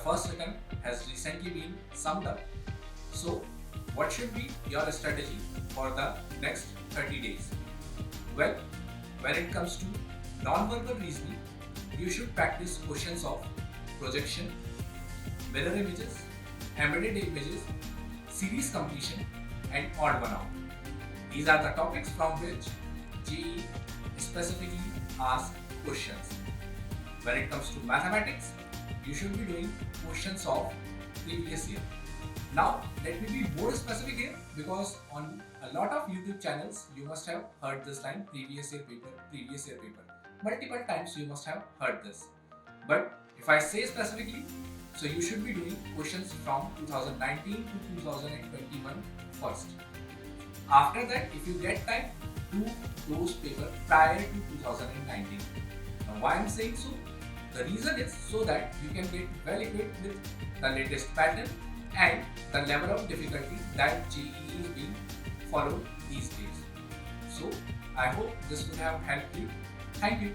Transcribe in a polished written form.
first attempt has recently been summed up. So, what should be your strategy for the next 30 days? Well, when it comes to non-verbal reasoning, you should practice questions of projection, mirror images, embedded images, series completion, and odd one out. These are the topics from which JEE specifically asks questions. When it comes to mathematics, you should be doing questions of previous year. Now, let me be more specific here because on a lot of YouTube channels, you must have heard this line previous year paper, previous year paper. Multiple times you must have heard this. But if I say specifically, so you should be doing questions from 2019 to 2021 first. After that, if you get time, do those papers prior to 2019. Now, why I'm saying so? The reason is so that you can get well equipped with the latest pattern and the level of difficulty that JEE is being followed these days. So, I hope this would have helped you. Thank you.